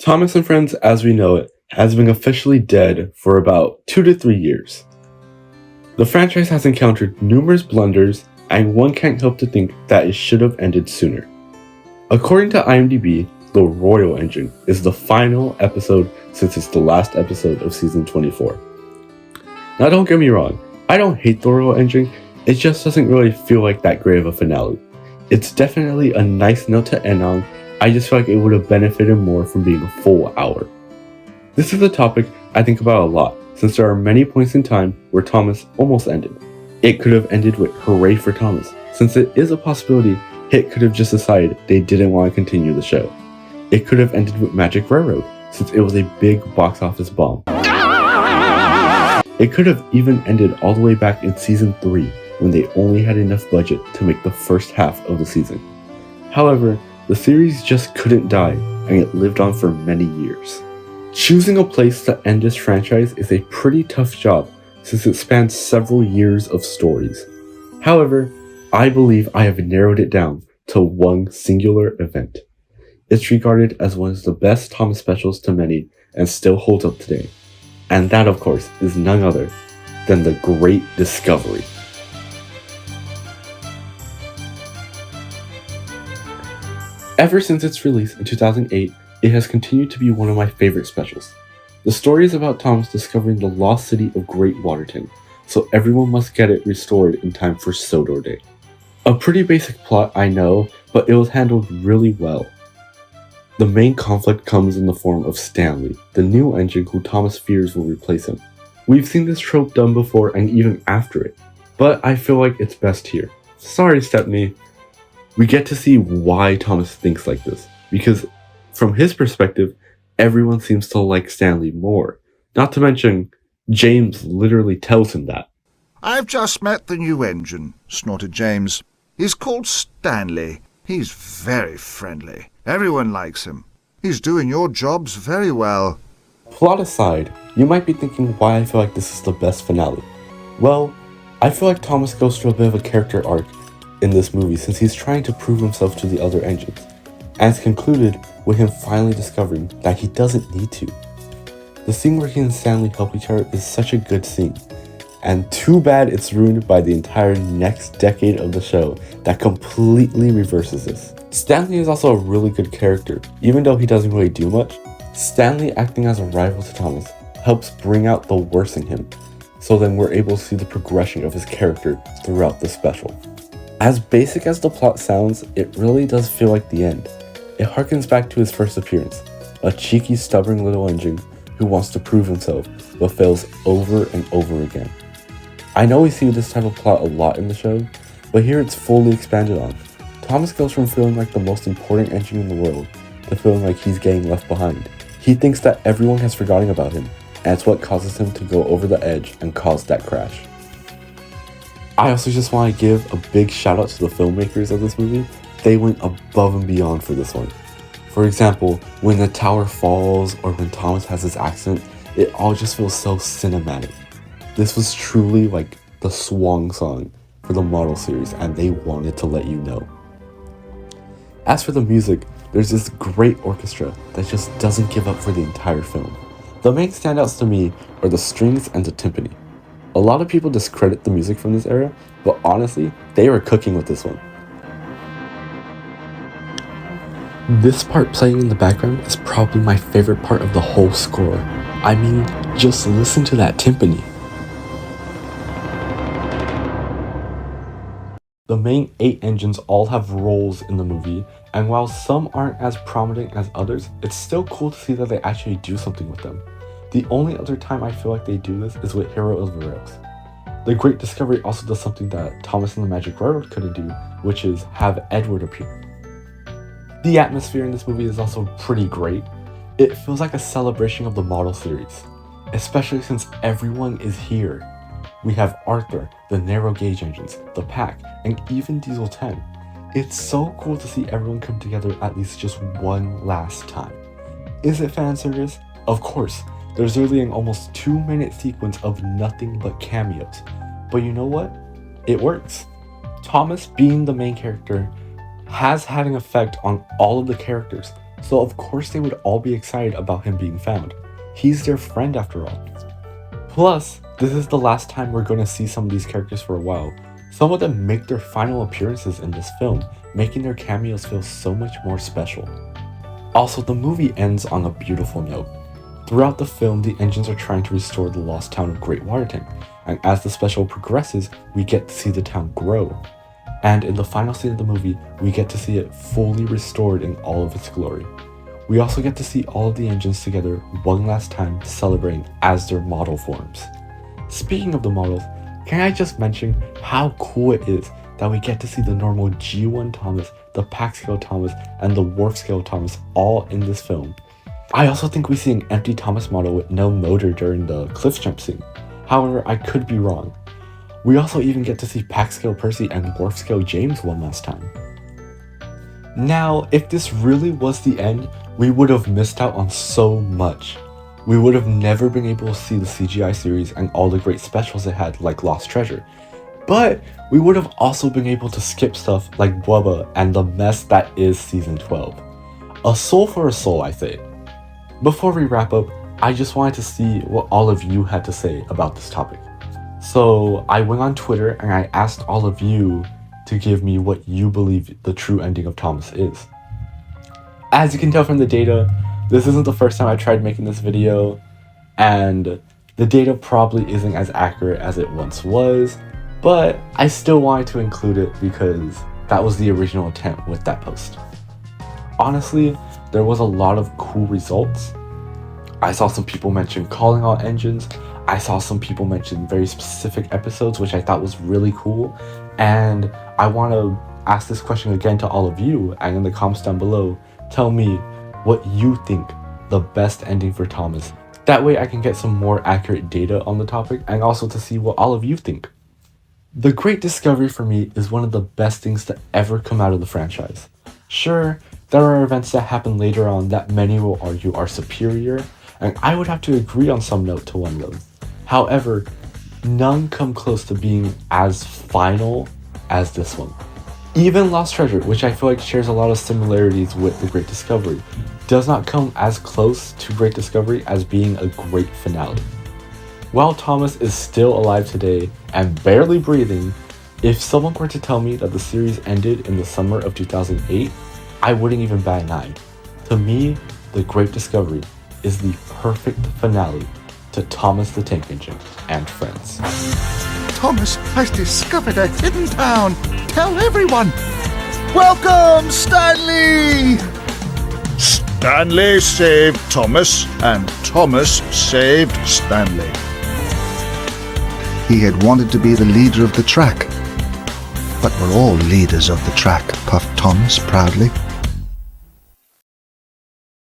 Thomas and Friends as we know it has been officially dead for about 2 to 3 years. The franchise has encountered numerous blunders, and one can't help to think that it should have ended sooner. According to IMDb, the Royal Engine is the final episode since it's the last episode of season 24. Now don't get me wrong, I don't hate the Royal Engine, it just doesn't really feel like that great of a finale. It's definitely a nice note to end on. I just feel like it would have benefited more from being a full hour. This is a topic I think about a lot, since there are many points in time where Thomas almost ended. It could have ended with hooray for Thomas, since it is a possibility Hit could have just decided they didn't want to continue the show. It could have ended with Magic Railroad, since it was a big box office bomb. It could have even ended all the way back in season 3, when they only had enough budget to make the first half of the season. However, the series just couldn't die, and it lived on for many years. Choosing a place to end this franchise is a pretty tough job, since it spans several years of stories. However, I believe I have narrowed it down to one singular event. It's regarded as one of the best Thomas specials to many, and still holds up today. And that, of course, is none other than The Great Discovery. Ever since its release in 2008, it has continued to be one of my favorite specials. The story is about Thomas discovering the lost city of Great Waterton, so everyone must get it restored in time for Sodor Day. A pretty basic plot, I know, but it was handled really well. The main conflict comes in the form of Stanley, the new engine who Thomas fears will replace him. We've seen this trope done before and even after it, but I feel like it's best here. Sorry, Stepney. We get to see why Thomas thinks like this, because from his perspective, everyone seems to like Stanley more. Not to mention, James literally tells him that. "I've just met the new engine," snorted James. "He's called Stanley. He's very friendly. Everyone likes him. He's doing your jobs very well." Plot aside, you might be thinking why I feel like this is the best finale. Well, I feel like Thomas goes through a bit of a character arc in this movie since he's trying to prove himself to the other engines, and it's concluded with him finally discovering that he doesn't need to. The scene where he and Stanley help each other is such a good scene, and too bad it's ruined by the entire next decade of the show that completely reverses this. Stanley is also a really good character, even though he doesn't really do much. Stanley acting as a rival to Thomas helps bring out the worst in him, so then we're able to see the progression of his character throughout the special. As basic as the plot sounds, it really does feel like the end. It harkens back to his first appearance, a cheeky, stubborn little engine who wants to prove himself, but fails over and over again. I know we see this type of plot a lot in the show, but here it's fully expanded on. Thomas goes from feeling like the most important engine in the world to feeling like he's getting left behind. He thinks that everyone has forgotten about him, and it's what causes him to go over the edge and cause that crash. I also just want to give a big shout out to the filmmakers of this movie. They went above and beyond for this one. For example, when the tower falls or when Thomas has his accident, it all just feels so cinematic. This was truly like the swan song for the model series, and they wanted to let you know. As for the music, there's this great orchestra that just doesn't give up for the entire film. The main standouts to me are the strings and the timpani. A lot of people discredit the music from this era, but honestly, they were cooking with this one. This part playing in the background is probably my favorite part of the whole score. I mean, just listen to that timpani. The main 8 engines all have roles in the movie, and while some aren't as prominent as others, it's still cool to see that they actually do something with them. The only other time I feel like they do this is with Hero of the Rails. The Great Discovery also does something that Thomas and the Magic Railroad couldn't do, which is have Edward appear. The atmosphere in this movie is also pretty great. It feels like a celebration of the model series, especially since everyone is here. We have Arthur, the narrow gauge engines, the Pack, and even Diesel 10. It's so cool to see everyone come together at least just one last time. Is it fan service? Of course. There's literally an almost 2-minute sequence of nothing but cameos. But you know what? It works. Thomas being the main character has had an effect on all of the characters, so of course they would all be excited about him being found. He's their friend after all. Plus, this is the last time we're going to see some of these characters for a while. Some of them make their final appearances in this film, making their cameos feel so much more special. Also, the movie ends on a beautiful note. Throughout the film, the engines are trying to restore the lost town of Great Waterton, and as the special progresses, we get to see the town grow. And in the final scene of the movie, we get to see it fully restored in all of its glory. We also get to see all of the engines together one last time, celebrating as their model forms. Speaking of the models, can I just mention how cool it is that we get to see the normal G1 Thomas, the pack scale Thomas, and the Wharf scale Thomas all in this film. I also think we see an empty Thomas model with no motor during the cliff jump scene. However, I could be wrong. We also even get to see pack scale Percy and Wharf scale James one last time. Now, if this really was the end, we would have missed out on so much. We would have never been able to see the CGI series and all the great specials it had, like Lost Treasure. But we would have also been able to skip stuff like BWBA and the mess that is Season 12. A soul for a soul, I say. Before we wrap up, I just wanted to see what all of you had to say about this topic. So I went on Twitter and I asked all of you to give me what you believe the true ending of Thomas is. As you can tell from the data, this isn't the first time I tried making this video, and the data probably isn't as accurate as it once was, but I still wanted to include it because that was the original intent with that post. Honestly, there was a lot of cool results. I saw some people mention calling all engines. I saw some people mention very specific episodes, which I thought was really cool. And I want to ask this question again to all of you, and in the comments down below, tell me what you think the best ending for Thomas. That way I can get some more accurate data on the topic and also to see what all of you think. The Great Discovery for me is one of the best things to ever come out of the franchise. Sure, there are events that happen later on that many will argue are superior, and I would have to agree on some note to one of those. However, none come close to being as final as this one. Even Lost Treasure, which I feel like shares a lot of similarities with The Great Discovery, does not come as close to Great Discovery as being a great finale. While Thomas is still alive today and barely breathing, if someone were to tell me that the series ended in the summer of 2008, I wouldn't even bat an eye. To me, The Great Discovery is the perfect finale to Thomas the Tank Engine and friends. Thomas has discovered a hidden town. Tell everyone. Welcome, Stanley! Stanley saved Thomas, and Thomas saved Stanley. He had wanted to be the leader of the track. But we're all leaders of the track, puffed Thomas proudly.